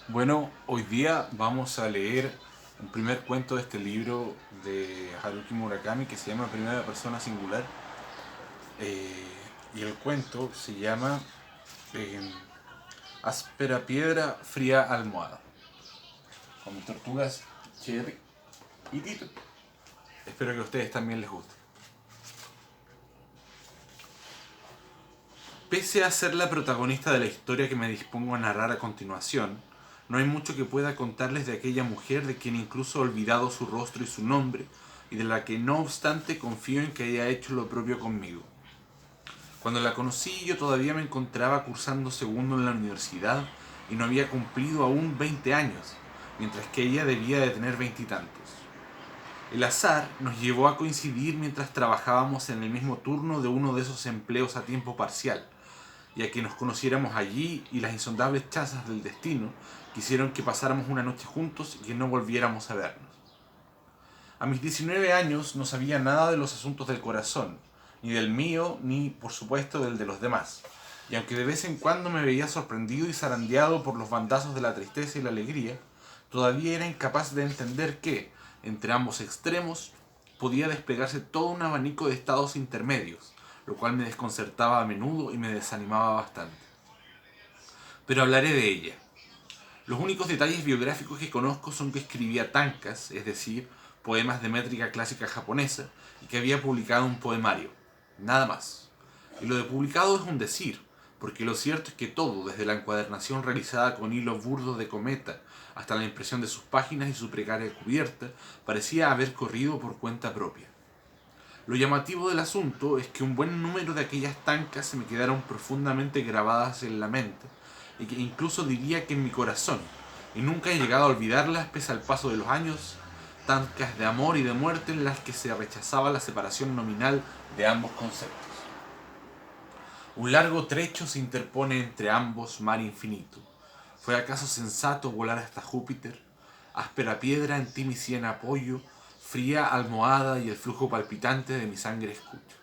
Bueno, hoy día vamos a leer un primer cuento de este libro de Haruki Murakami que se llama Primera Persona Singular. Y el cuento se llama eh, Áspera Piedra, Fría Almohada. Con mis tortugas Cherry y Tito. Espero que a ustedes también les guste. Pese a ser la protagonista de la historia que me dispongo a narrar a continuación, no hay mucho que pueda contarles de aquella mujer de quien incluso he olvidado su rostro y su nombre, y de la que no obstante confío en que haya hecho lo propio conmigo. Cuando la conocí yo todavía me encontraba cursando segundo en la universidad y no había cumplido aún 20 años, mientras que ella debía de tener veintitantos. El azar nos llevó a coincidir mientras trabajábamos en el mismo turno de uno de esos empleos a tiempo parcial, y a que nos conociéramos allí, y las insondables chanzas del destino quisieron que pasáramos una noche juntos y que no volviéramos a vernos. A mis 19 años no sabía nada de los asuntos del corazón, ni del mío, ni por supuesto del de los demás, y aunque de vez en cuando me veía sorprendido y zarandeado por los bandazos de la tristeza y la alegría, todavía era incapaz de entender que, entre ambos extremos, podía desplegarse todo un abanico de estados intermedios, lo cual me desconcertaba a menudo y me desanimaba bastante. Pero hablaré de ella. Los únicos detalles biográficos que conozco son que escribía tankas, es decir, poemas de métrica clásica japonesa, y que había publicado un poemario. Nada más. Y lo de publicado es un decir, porque lo cierto es que todo, desde la encuadernación realizada con hilos burdos de cometa hasta la impresión de sus páginas y su precaria cubierta, parecía haber corrido por cuenta propia. Lo llamativo del asunto es que un buen número de aquellas tancas se me quedaron profundamente grabadas en la mente, y que incluso diría que en mi corazón, y nunca he llegado a olvidarlas pese al paso de los años, tancas de amor y de muerte en las que se rechazaba la separación nominal de ambos conceptos. Un largo trecho se interpone entre ambos, mar infinito. ¿Fue acaso sensato volar hasta Júpiter? Áspera piedra, en ti mi sien apoyo, fría almohada y el flujo palpitante de mi sangre escucho.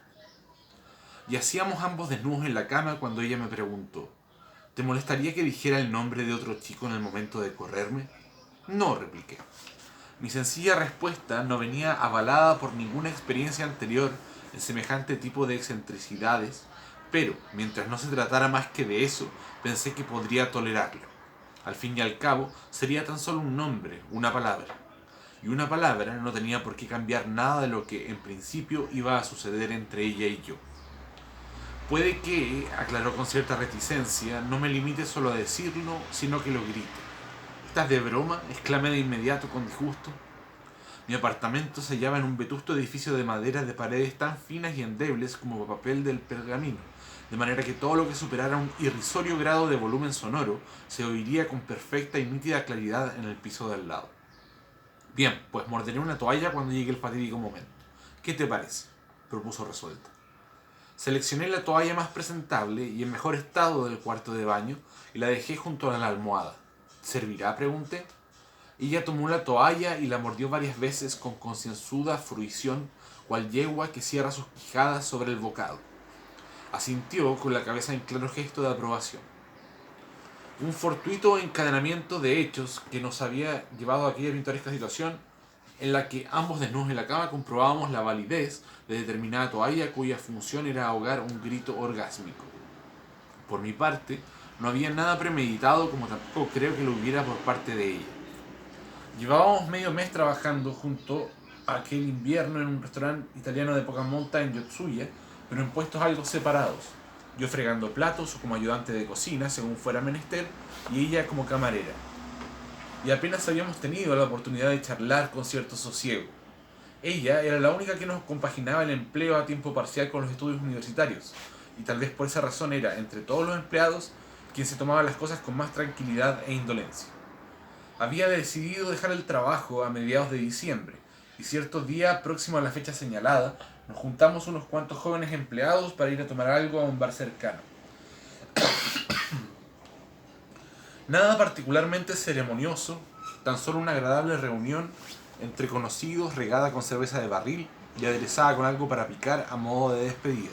Yacíamos ambos desnudos en la cama cuando ella me preguntó: ¿te molestaría que dijera el nombre de otro chico en el momento de correrme? No, repliqué. Mi sencilla respuesta no venía avalada por ninguna experiencia anterior en semejante tipo de excentricidades, pero, mientras no se tratara más que de eso, pensé que podría tolerarlo. Al fin y al cabo, sería tan solo un nombre, una palabra. Y una palabra no tenía por qué cambiar nada de lo que, en principio, iba a suceder entre ella y yo. Puede que, aclaró con cierta reticencia, no me limite solo a decirlo, sino que lo grite. ¿Estás de broma?, exclamé de inmediato con disgusto. Mi apartamento se hallaba en un vetusto edificio de madera de paredes tan finas y endebles como papel del pergamino, de manera que todo lo que superara un irrisorio grado de volumen sonoro se oiría con perfecta y nítida claridad en el piso de al lado. Bien, pues morderé una toalla cuando llegue el fatídico momento. ¿Qué te parece?, propuso resuelta. Seleccioné la toalla más presentable y en mejor estado del cuarto de baño y la dejé junto a la almohada. ¿Servirá?, pregunté. Ella tomó la toalla y la mordió varias veces con concienzuda fruición, cual yegua que cierra sus quijadas sobre el bocado. Asintió con la cabeza en claro gesto de aprobación. Un fortuito encadenamiento de hechos que nos había llevado a aquella pintoresca situación en la que ambos desnudos en la cama comprobábamos la validez de determinada toalla cuya función era ahogar un grito orgásmico. Por mi parte, no había nada premeditado, como tampoco creo que lo hubiera por parte de ella. Llevábamos medio mes trabajando junto a aquel invierno en un restaurante italiano de poca monta en Yotsuya, pero en puestos algo separados. Yo fregando platos o como ayudante de cocina, según fuera menester, y ella como camarera. Y apenas habíamos tenido la oportunidad de charlar con cierto sosiego. Ella era la única que nos compaginaba el empleo a tiempo parcial con los estudios universitarios, y tal vez por esa razón era, entre todos los empleados, quien se tomaba las cosas con más tranquilidad e indolencia. Había decidido dejar el trabajo a mediados de diciembre, y cierto día próximo a la fecha señalada, nos juntamos unos cuantos jóvenes empleados para ir a tomar algo a un bar cercano. Nada particularmente ceremonioso, tan solo una agradable reunión entre conocidos regada con cerveza de barril y aderezada con algo para picar a modo de despedida.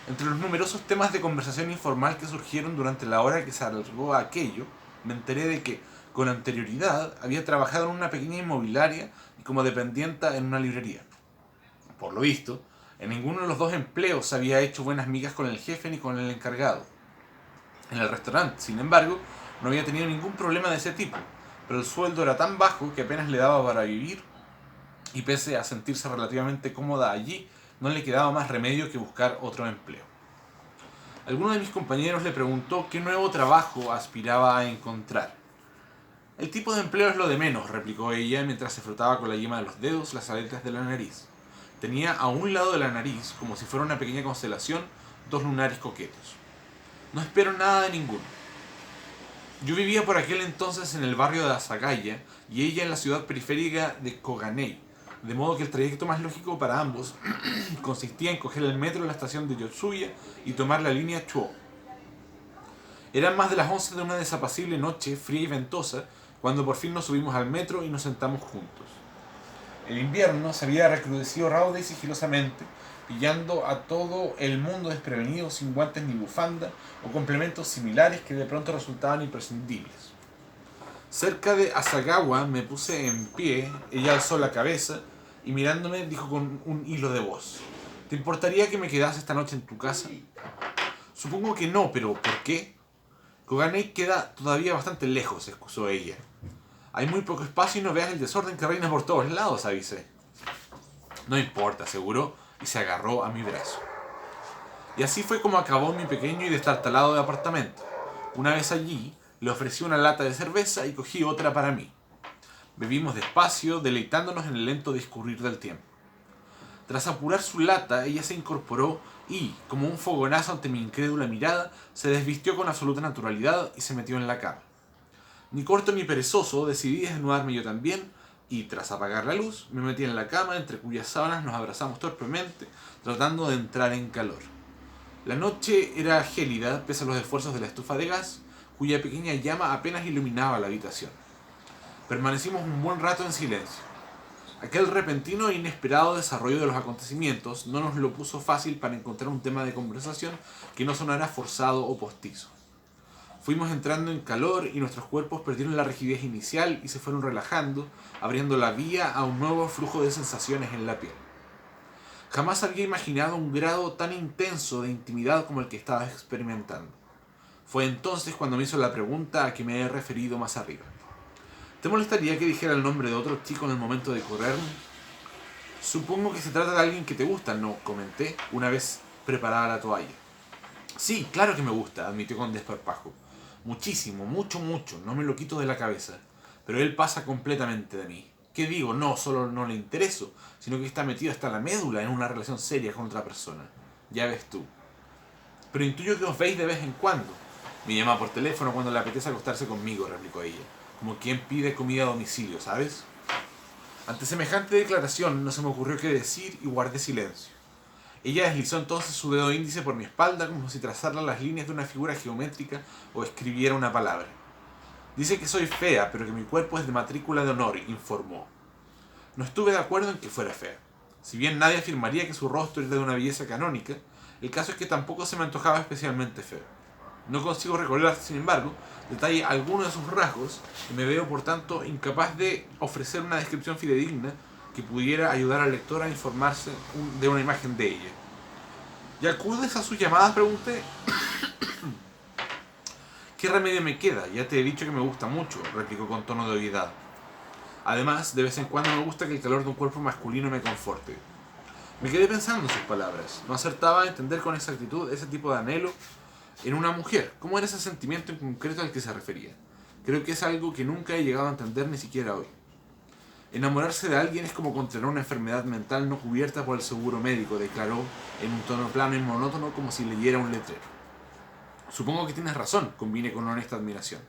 Entre los numerosos temas de conversación informal que surgieron durante la hora que se alargó aquello, me enteré de que, con anterioridad, había trabajado en una pequeña inmobiliaria y como dependienta en una librería. Por lo visto, en ninguno de los dos empleos había hecho buenas migas con el jefe ni con el encargado. En el restaurante, sin embargo, no había tenido ningún problema de ese tipo, pero el sueldo era tan bajo que apenas le daba para vivir y pese a sentirse relativamente cómoda allí, no le quedaba más remedio que buscar otro empleo. Alguno de mis compañeros le preguntó qué nuevo trabajo aspiraba a encontrar. El tipo de empleo es lo de menos, replicó ella mientras se frotaba con la yema de los dedos las aletas de la nariz. Tenía a un lado de la nariz, como si fuera una pequeña constelación, dos lunares coquetos. No espero nada de ninguno. Yo vivía por aquel entonces en el barrio de Asagaya y ella en la ciudad periférica de Koganei, de modo que el trayecto más lógico para ambos consistía en coger el metro de la estación de Yotsuya y tomar la línea Chuo. Eran más de las 11 de una desapacible noche fría y ventosa cuando por fin nos subimos al metro y nos sentamos juntos. El invierno se había recrudecido rauda y sigilosamente, pillando a todo el mundo desprevenido sin guantes ni bufanda o complementos similares que de pronto resultaban imprescindibles. Cerca de Asagawa me puse en pie, ella alzó la cabeza y mirándome dijo con un hilo de voz: ¿Te importaría que me quedase esta noche en tu casa? Supongo que no, pero ¿por qué? Koganei queda todavía bastante lejos, excusó ella. Hay muy poco espacio y no veas el desorden que reina por todos lados, avisé. No importa, aseguró y se agarró a mi brazo. Y así fue como acabó mi pequeño y destartalado de apartamento. Una vez allí, le ofrecí una lata de cerveza y cogí otra para mí. Bebimos despacio, deleitándonos en el lento discurrir del tiempo. Tras apurar su lata, ella se incorporó y, como un fogonazo ante mi incrédula mirada, se desvistió con absoluta naturalidad y se metió en la cama. Ni corto ni perezoso, decidí desnudarme yo también y, tras apagar la luz, me metí en la cama entre cuyas sábanas nos abrazamos torpemente, tratando de entrar en calor. La noche era gélida, pese a los esfuerzos de la estufa de gas, cuya pequeña llama apenas iluminaba la habitación. Permanecimos un buen rato en silencio. Aquel repentino e inesperado desarrollo de los acontecimientos no nos lo puso fácil para encontrar un tema de conversación que no sonara forzado o postizo. Fuimos entrando en calor y nuestros cuerpos perdieron la rigidez inicial y se fueron relajando, abriendo la vía a un nuevo flujo de sensaciones en la piel. Jamás había imaginado un grado tan intenso de intimidad como el que estaba experimentando. Fue entonces cuando me hizo la pregunta a que me he referido más arriba. ¿Te molestaría que dijera el nombre de otro chico en el momento de correrme? Supongo que se trata de alguien que te gusta, no, comenté, una vez preparada la toalla. Sí, claro que me gusta, admitió con desparpajo. Muchísimo, mucho, no me lo quito de la cabeza. Pero él pasa completamente de mí. ¿Qué digo? No solo no le intereso, sino que está metido hasta la médula en una relación seria con otra persona. Ya ves tú. Pero intuyo que os veis de vez en cuando. Me llama por teléfono cuando le apetece acostarse conmigo, replicó ella. Como quien pide comida a domicilio, ¿sabes? Ante semejante declaración no se me ocurrió qué decir y guardé silencio. Ella deslizó entonces su dedo índice por mi espalda como si trazara las líneas de una figura geométrica o escribiera una palabra. Dice que soy fea, pero que mi cuerpo es de matrícula de honor, informó. No estuve de acuerdo en que fuera fea. Si bien nadie afirmaría que su rostro era de una belleza canónica, el caso es que tampoco se me antojaba especialmente feo. No consigo recordar, sin embargo, detalle alguno de sus rasgos y me veo, por tanto, incapaz de ofrecer una descripción fidedigna que pudiera ayudar al lector a informarse de una imagen de ella. ¿Y acudes a sus llamadas?, pregunté. ¿Qué remedio me queda? Ya te he dicho que me gusta mucho, replicó con tono de obviedad. Además, de vez en cuando me gusta que el calor de un cuerpo masculino me conforte. Me quedé pensando en sus palabras. No acertaba a entender con exactitud ese tipo de anhelo en una mujer. ¿Cómo era ese sentimiento en concreto al que se refería? Creo que es algo que nunca he llegado a entender ni siquiera hoy. Enamorarse de alguien es como contraer una enfermedad mental no cubierta por el seguro médico, declaró en un tono plano y monótono como si leyera un letrero. Supongo que tienes razón, convine con honesta admiración.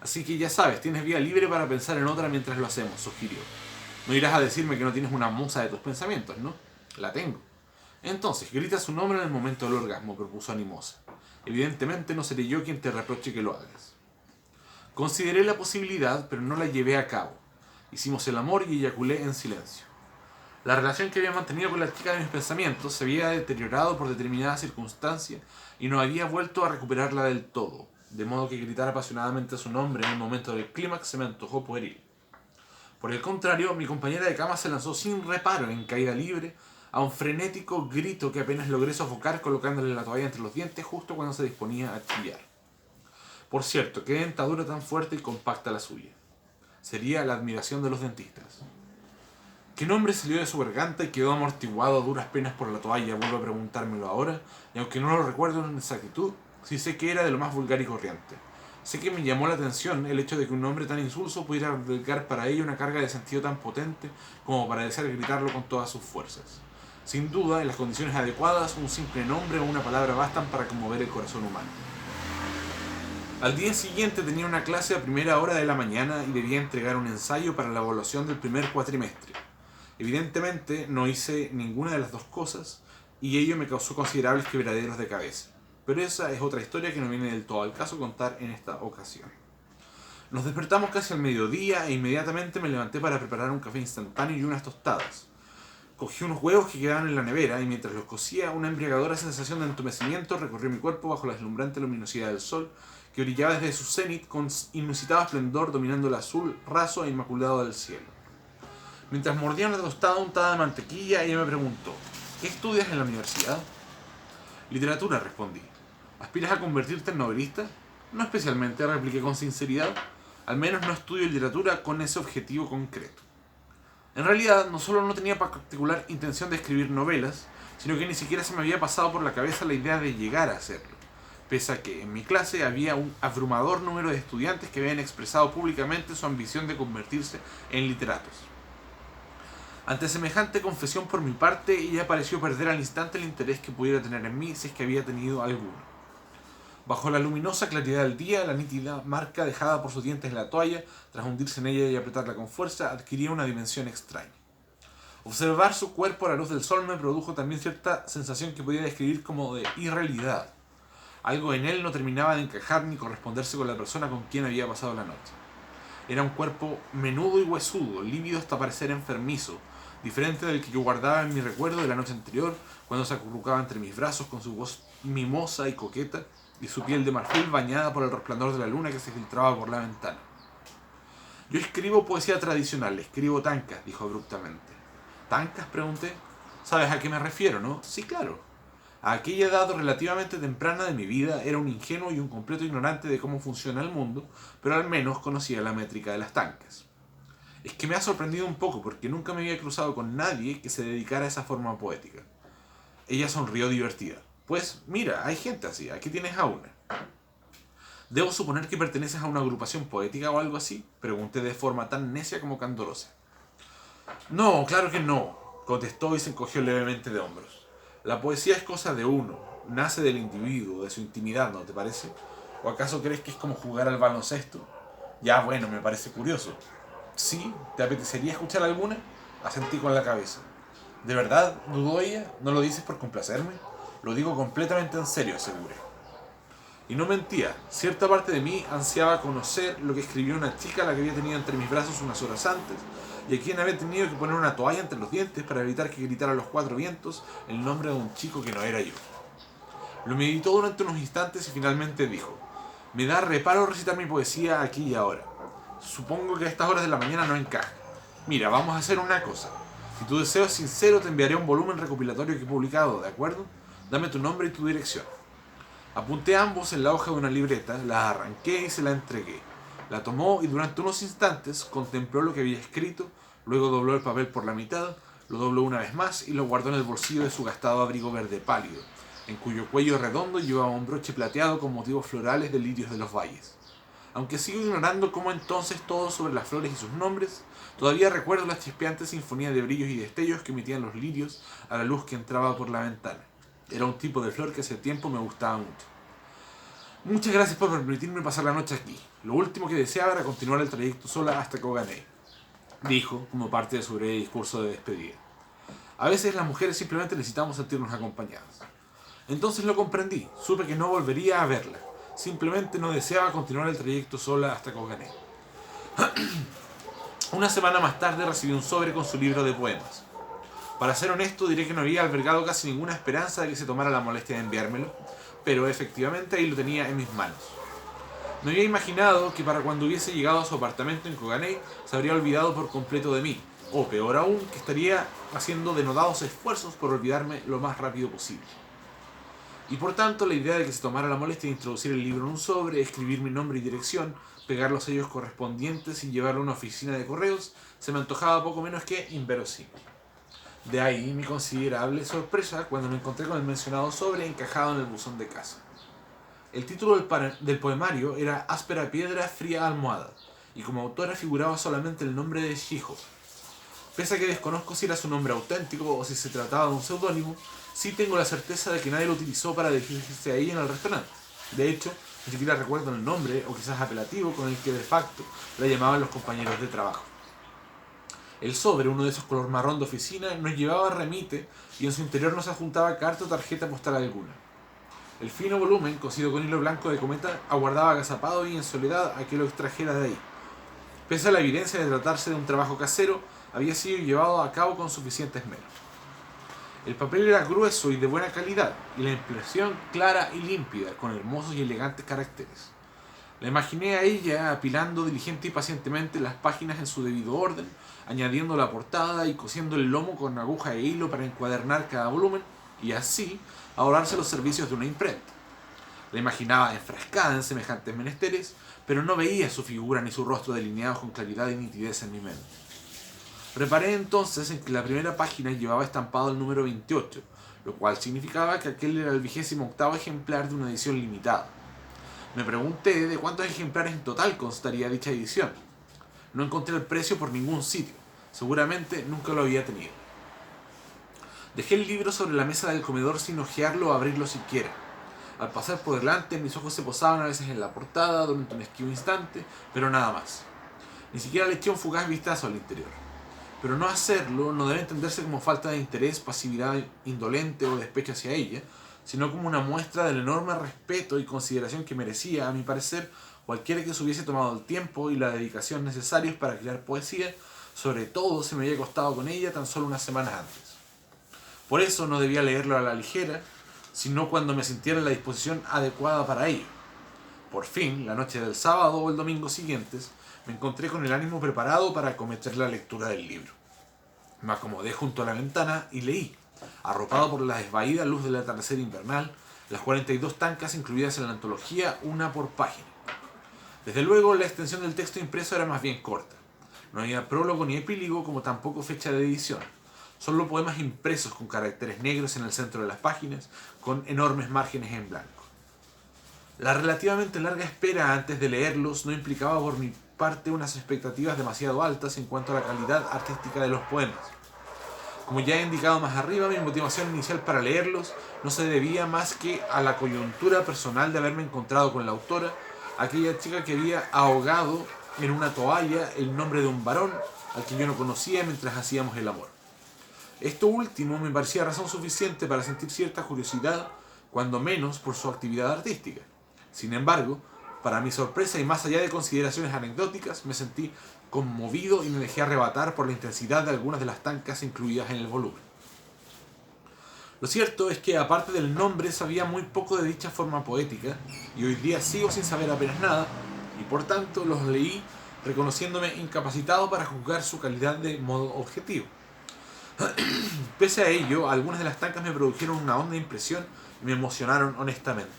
Así que ya sabes, tienes vía libre para pensar en otra mientras lo hacemos, sugirió. No irás a decirme que no tienes una musa de tus pensamientos, ¿no? La tengo. Entonces, grita su nombre en el momento del orgasmo, propuso animosa. Evidentemente no seré yo quien te reproche que lo hagas. Consideré la posibilidad, pero no la llevé a cabo. Hicimos el amor y eyaculé en silencio. La relación que había mantenido con la chica de mis pensamientos se había deteriorado por determinada circunstancia y no había vuelto a recuperarla del todo. de modo que gritar apasionadamente su nombre en el momento del clímax se me antojó pueril. Por el contrario, mi compañera de cama se lanzó sin reparo en caída libre a un frenético grito que apenas logré sofocar colocándole la toalla entre los dientes justo cuando se disponía a chillar. Por cierto, qué dentadura tan fuerte y compacta la suya. Sería la admiración de los dentistas. ¿Qué nombre salió de su garganta y quedó amortiguado a duras penas por la toalla? Vuelvo a preguntármelo ahora, y aunque no lo recuerdo en exactitud, sí sé que era de lo más vulgar y corriente. Sé que me llamó la atención el hecho de que un hombre tan insulso pudiera albergar para ella una carga de sentido tan potente como para desear gritarlo con todas sus fuerzas. Sin duda, en las condiciones adecuadas, un simple nombre o una palabra bastan para conmover el corazón humano. Al día siguiente tenía una clase a primera hora de la mañana y debía entregar un ensayo para la evaluación del primer cuatrimestre. Evidentemente no hice ninguna de las dos cosas y ello me causó considerables quebraderos de cabeza. Pero esa es otra historia que no viene del todo al caso contar en esta ocasión. Nos despertamos casi al mediodía e inmediatamente me levanté para preparar un café instantáneo y unas tostadas. Cogí unos huevos que quedaban en la nevera y mientras los cocía una embriagadora sensación de entumecimiento recorrió mi cuerpo bajo la deslumbrante luminosidad del sol que brillaba desde su cenit con inusitado esplendor dominando el azul raso e inmaculado del cielo. Mientras mordía una tostada untada de mantequilla, ella me preguntó: ¿qué estudias en la universidad? Literatura, respondí. ¿Aspiras a convertirte en novelista? No especialmente, repliqué con sinceridad. Al menos no estudio literatura con ese objetivo concreto. En realidad, no solo no tenía particular intención de escribir novelas, sino que ni siquiera se me había pasado por la cabeza la idea de llegar a hacerlo, pese a que en mi clase había un abrumador número de estudiantes que habían expresado públicamente su ambición de convertirse en literatos. Ante semejante confesión por mi parte, ella pareció perder al instante el interés que pudiera tener en mí si es que había tenido alguno. Bajo la luminosa claridad del día, la nítida marca dejada por sus dientes en la toalla, tras hundirse en ella y apretarla con fuerza, adquiría una dimensión extraña. Observar su cuerpo a la luz del sol me produjo también cierta sensación que podía describir como de irrealidad. Algo en él no terminaba de encajar ni corresponderse con la persona con quien había pasado la noche. Era un cuerpo menudo y huesudo, lívido hasta parecer enfermizo, diferente del que yo guardaba en mi recuerdo de la noche anterior, cuando se acurrucaba entre mis brazos con su voz mimosa y coqueta, y su piel de marfil bañada por el resplandor de la luna que se filtraba por la ventana. Yo escribo poesía tradicional, escribo tancas, dijo abruptamente. ¿Tancas?, pregunté. ¿Sabes a qué me refiero, no? Sí, claro. A aquella edad relativamente temprana de mi vida era un ingenuo y un completo ignorante de cómo funciona el mundo, pero al menos conocía la métrica de las tancas. Es que me ha sorprendido un poco porque nunca me había cruzado con nadie que se dedicara a esa forma poética. Ella sonrió divertida. Pues mira, hay gente así, aquí tienes a una. ¿Debo suponer que perteneces a una agrupación poética o algo así?, pregunté de forma tan necia como candorosa. No, claro que no, contestó y se encogió levemente de hombros. La poesía es cosa de uno, nace del individuo, de su intimidad, ¿no te parece? ¿O acaso crees que es como jugar al baloncesto? Ya, bueno, me parece curioso. ¿Sí? ¿Te apetecería escuchar alguna? Asentí con la cabeza. ¿De verdad? ¿Dudó ella? ¿No lo dices por complacerme? Lo digo completamente en serio, aseguré. Y no mentía. Cierta parte de mí ansiaba conocer lo que escribió una chica a la que había tenido entre mis brazos unas horas antes, y a quien había tenido que poner una toalla entre los dientes para evitar que gritara a los cuatro vientos el nombre de un chico que no era yo. Lo meditó durante unos instantes y finalmente dijo: me da reparo recitar mi poesía aquí y ahora. Supongo que a estas horas de la mañana no encaja. Mira, vamos a hacer una cosa. Si tu deseo es sincero, te enviaré un volumen recopilatorio que he publicado, ¿de acuerdo? Dame tu nombre y tu dirección. Apunté ambos en la hoja de una libreta, la arranqué y se la entregué. La tomó y durante unos instantes contempló lo que había escrito, luego dobló el papel por la mitad, lo dobló una vez más y lo guardó en el bolsillo de su gastado abrigo verde pálido, en cuyo cuello redondo llevaba un broche plateado con motivos florales de lirios de los valles. Aunque sigo ignorando cómo entonces todo sobre las flores y sus nombres, todavía recuerdo la chispeante sinfonía de brillos y destellos que emitían los lirios a la luz que entraba por la ventana. Era un tipo de flor que hace tiempo me gustaba mucho. Muchas gracias por permitirme pasar la noche aquí. Lo último que deseaba era continuar el trayecto sola hasta Koganei, dijo como parte de su breve discurso de despedida. A veces las mujeres simplemente necesitamos sentirnos acompañadas. Entonces lo comprendí, supe que no volvería a verla. Simplemente no deseaba continuar el trayecto sola hasta Koganei. Una semana más tarde recibí un sobre con su libro de poemas. Para ser honesto, diré que no había albergado casi ninguna esperanza de que se tomara la molestia de enviármelo, pero efectivamente ahí lo tenía en mis manos. Me había imaginado que para cuando hubiese llegado a su apartamento en Koganei se habría olvidado por completo de mí, o peor aún, que estaría haciendo denodados esfuerzos por olvidarme lo más rápido posible. Y por tanto, la idea de que se tomara la molestia de introducir el libro en un sobre, escribir mi nombre y dirección, pegar los sellos correspondientes y llevarlo a una oficina de correos, se me antojaba poco menos que inverosímil. De ahí mi considerable sorpresa cuando me encontré con el mencionado sobre encajado en el buzón de casa. El título del poemario era Áspera piedra, fría almohada, y como autora figuraba solamente el nombre de Shiho. Pese a que desconozco si era su nombre auténtico o si se trataba de un seudónimo, sí tengo la certeza de que nadie lo utilizó para dirigirse a ella en el restaurante. De hecho, ni siquiera recuerdo el nombre, o quizás apelativo, con el que de facto la llamaban los compañeros de trabajo. El sobre, uno de esos color marrón de oficina, nos llevaba remite y en su interior no se adjuntaba carta o tarjeta postal alguna. El fino volumen, cosido con hilo blanco de cometa, aguardaba agazapado y en soledad a que lo extrajera de ahí. Pese a la evidencia de tratarse de un trabajo casero, había sido llevado a cabo con suficiente esmero. El papel era grueso y de buena calidad, y la impresión clara y límpida, con hermosos y elegantes caracteres. La imaginé a ella apilando diligente y pacientemente las páginas en su debido orden, añadiendo la portada y cosiendo el lomo con aguja e hilo para encuadernar cada volumen, y así ahorrarse los servicios de una imprenta. La imaginaba enfrascada en semejantes menesteres, pero no veía su figura ni su rostro delineados con claridad y nitidez en mi mente. Reparé entonces en que la primera página llevaba estampado el número 28, lo cual significaba que aquel era el 28º ejemplar de una edición limitada. Me pregunté de cuántos ejemplares en total constaría dicha edición. No encontré el precio por ningún sitio, seguramente nunca lo había tenido. Dejé el libro sobre la mesa del comedor sin hojearlo o abrirlo siquiera. Al pasar por delante, mis ojos se posaban a veces en la portada durante un esquivo instante, pero nada más. Ni siquiera le eché un fugaz vistazo al interior. Pero no hacerlo no debe entenderse como falta de interés, pasividad indolente o despecho hacia ella, sino como una muestra del enorme respeto y consideración que merecía, a mi parecer, cualquiera que se hubiese tomado el tiempo y la dedicación necesarios para crear poesía, sobre todo si me había acostado con ella tan solo unas semanas antes. Por eso no debía leerlo a la ligera, sino cuando me sintiera en la disposición adecuada para ello. Por fin, la noche del sábado o el domingo siguientes, me encontré con el ánimo preparado para acometer la lectura del libro. Me acomodé junto a la ventana y leí, arropado por la desvaída luz del atardecer invernal, las 42 tancas incluidas en la antología, una por página. Desde luego, la extensión del texto impreso era más bien corta. No había prólogo ni epílogo, como tampoco fecha de edición. Solo poemas impresos con caracteres negros en el centro de las páginas, con enormes márgenes en blanco. La relativamente larga espera antes de leerlos no implicaba por mi parte unas expectativas demasiado altas en cuanto a la calidad artística de los poemas. Como ya he indicado más arriba, mi motivación inicial para leerlos no se debía más que a la coyuntura personal de haberme encontrado con la autora, aquella chica que había ahogado en una toalla el nombre de un varón al que yo no conocía mientras hacíamos el amor. Esto último me parecía razón suficiente para sentir cierta curiosidad, cuando menos por su actividad artística. Sin embargo, para mi sorpresa y más allá de consideraciones anecdóticas, me sentí conmovido y me dejé arrebatar por la intensidad de algunas de las tancas incluidas en el volumen. Lo cierto es que, aparte del nombre, sabía muy poco de dicha forma poética, y hoy día sigo sin saber apenas nada, y por tanto los leí reconociéndome incapacitado para juzgar su calidad de modo objetivo. Pese a ello, algunas de las tancas me produjeron una honda impresión y me emocionaron honestamente.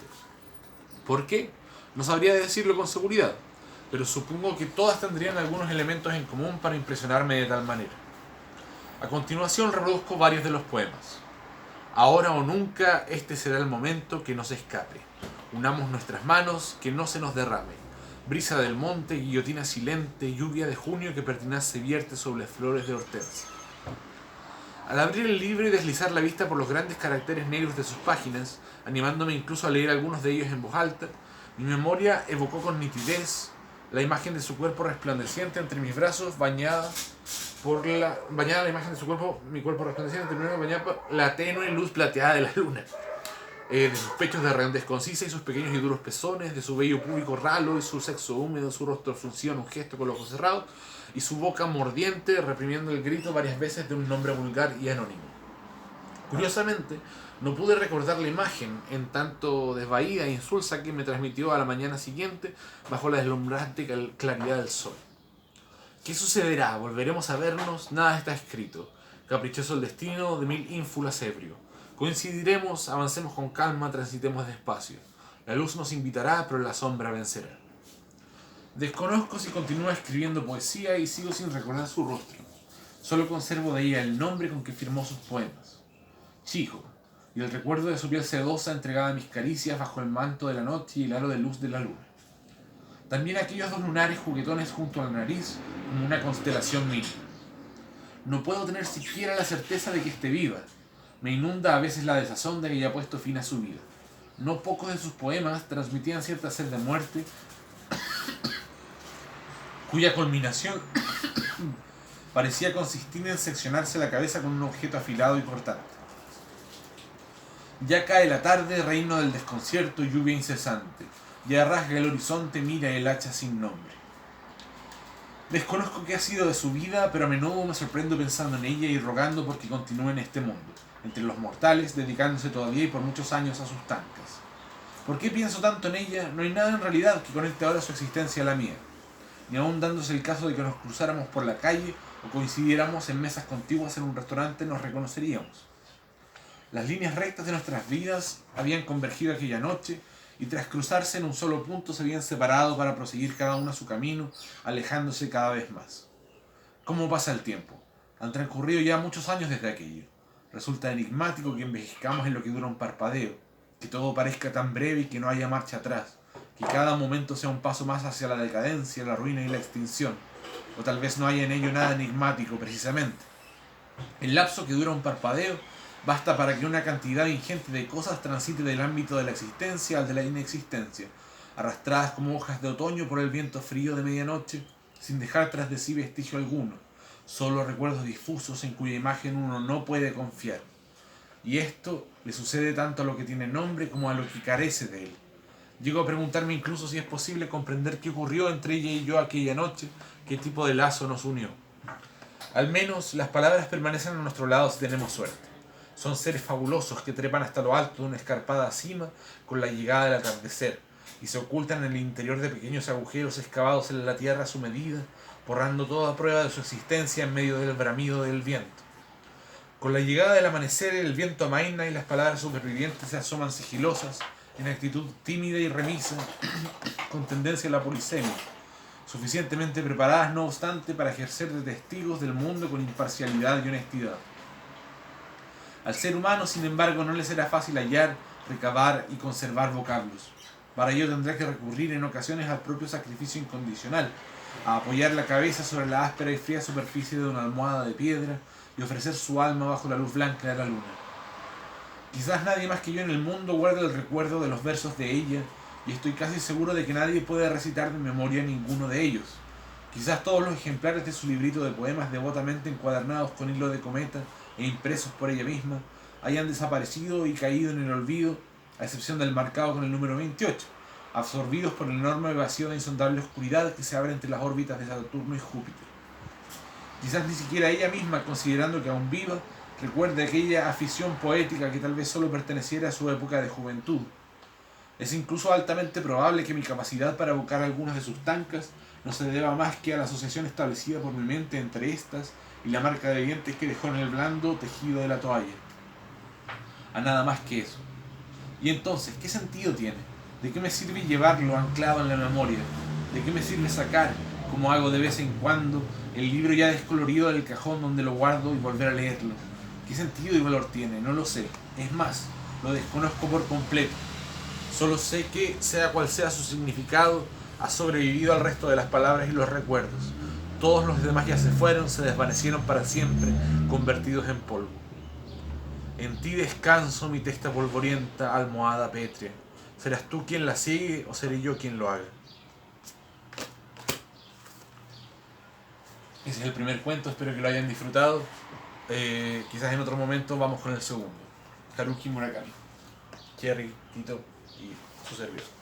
¿Por qué? No sabría decirlo con seguridad, pero supongo que todas tendrían algunos elementos en común para impresionarme de tal manera. A continuación reproduzco varios de los poemas. Ahora o nunca este será el momento que no se escape. Unamos nuestras manos, que no se nos derrame. Brisa del monte, guillotina silente, lluvia de junio que pertinaz se vierte sobre flores de hortensia. Al abrir el libro y deslizar la vista por los grandes caracteres negros de sus páginas, animándome incluso a leer algunos de ellos en voz alta, mi memoria evocó con nitidez la imagen de su cuerpo resplandeciente entre mis brazos, bañada la imagen de su cuerpo, mi cuerpo resplandeciente, bañada por la tenue luz plateada de la luna, de sus pechos de redondez concisa y sus pequeños y duros pezones, de su vello púbico ralo y su sexo húmedo, su rostro fruncido en un gesto con los ojos cerrados, y su boca mordiente reprimiendo el grito varias veces de un nombre vulgar y anónimo. Curiosamente, No pude recordar la imagen, en tanto desvaída e insulsa, que me transmitió a la mañana siguiente bajo la deslumbrante claridad del sol. ¿Qué sucederá? ¿Volveremos a vernos? Nada está escrito. Caprichoso el destino de mil ínfulas ebrio. Coincidiremos, avancemos con calma, transitemos despacio. La luz nos invitará, pero la sombra vencerá. Desconozco si continúa escribiendo poesía y sigo sin recordar su rostro. Solo conservo de ella el nombre con que firmó sus poemas. Chico, y el recuerdo de su piel sedosa entregada a mis caricias bajo el manto de la noche y el halo de luz de la luna. También aquellos dos lunares juguetones junto a la nariz, como una constelación mínima. No puedo tener siquiera la certeza de que esté viva. Me inunda a veces la desazón de que haya puesto fin a su vida. No pocos de sus poemas transmitían cierta sed de muerte, cuya culminación parecía consistir en seccionarse la cabeza con un objeto afilado y cortante. Ya cae la tarde, reino del desconcierto, lluvia incesante. Ya rasga el horizonte, mira el hacha sin nombre. Desconozco qué ha sido de su vida, pero a menudo me sorprendo pensando en ella y rogando porque continúe en este mundo, entre los mortales, dedicándose todavía y por muchos años a sus tancas. ¿Por qué pienso tanto en ella? No hay nada en realidad que conecte ahora su existencia a la mía. Ni aun dándose el caso de que nos cruzáramos por la calle o coincidiéramos en mesas contiguas en un restaurante, nos reconoceríamos. Las líneas rectas de nuestras vidas habían convergido aquella noche y tras cruzarse en un solo punto se habían separado para proseguir cada uno a su camino, alejándose cada vez más. ¿Cómo pasa el tiempo? Han transcurrido ya muchos años desde aquello. Resulta enigmático que envejezcamos en lo que dura un parpadeo, que todo parezca tan breve y que no haya marcha atrás, que cada momento sea un paso más hacia la decadencia, la ruina y la extinción, o tal vez no haya en ello nada enigmático precisamente. El lapso que dura un parpadeo basta para que una cantidad ingente de cosas transite del ámbito de la existencia al de la inexistencia, arrastradas como hojas de otoño por el viento frío de medianoche, sin dejar tras de sí vestigio alguno, solo recuerdos difusos en cuya imagen uno no puede confiar. Y esto le sucede tanto a lo que tiene nombre como a lo que carece de él. Llego a preguntarme incluso si es posible comprender qué ocurrió entre ella y yo aquella noche, qué tipo de lazo nos unió. Al menos las palabras permanecen a nuestro lado si tenemos suerte. Son seres fabulosos que trepan hasta lo alto de una escarpada cima con la llegada del atardecer y se ocultan en el interior de pequeños agujeros excavados en la tierra a su medida, borrando toda prueba de su existencia en medio del bramido del viento. Con la llegada del amanecer el viento amaina y las palabras supervivientes se asoman sigilosas, en actitud tímida y remisa, con tendencia a la polisemia, suficientemente preparadas no obstante para ejercer de testigos del mundo con imparcialidad y honestidad. Al ser humano, sin embargo, no le será fácil hallar, recabar y conservar vocablos. Para ello tendrá que recurrir en ocasiones al propio sacrificio incondicional, a apoyar la cabeza sobre la áspera y fría superficie de una almohada de piedra y ofrecer su alma bajo la luz blanca de la luna. Quizás nadie más que yo en el mundo guarde el recuerdo de los versos de ella, y estoy casi seguro de que nadie puede recitar de memoria ninguno de ellos. Quizás todos los ejemplares de su librito de poemas devotamente encuadernados con hilo de cometa e impresos por ella misma hayan desaparecido y caído en el olvido, a excepción del marcado con el número 28, absorbidos por el enorme vacío de insondable oscuridad que se abre entre las órbitas de Saturno y Júpiter. Quizás ni siquiera ella misma, considerando que aún viva, recuerde aquella afición poética que tal vez solo perteneciera a su época de juventud. Es incluso altamente probable que mi capacidad para evocar algunas de sus tancas no se deba más que a la asociación establecida por mi mente entre estas y la marca de dientes que dejó en el blando tejido de la toalla. A nada más que eso. Y entonces, ¿qué sentido tiene? ¿De qué me sirve llevarlo anclado en la memoria? ¿De qué me sirve sacar, como hago de vez en cuando, el libro ya descolorido del cajón donde lo guardo y volver a leerlo? ¿Qué sentido y valor tiene? No lo sé. Es más, lo desconozco por completo. Solo sé que, sea cual sea su significado, ha sobrevivido al resto de las palabras y los recuerdos. Todos los demás ya se fueron, se desvanecieron para siempre, convertidos en polvo. En ti descanso, mi testa polvorienta, almohada pétrea. ¿Serás tú quien la sigue o seré yo quien lo haga? Ese es el primer cuento, espero que lo hayan disfrutado. Quizás en otro momento vamos con el segundo. Haruki Murakami. Cherry, Tito y su servidor.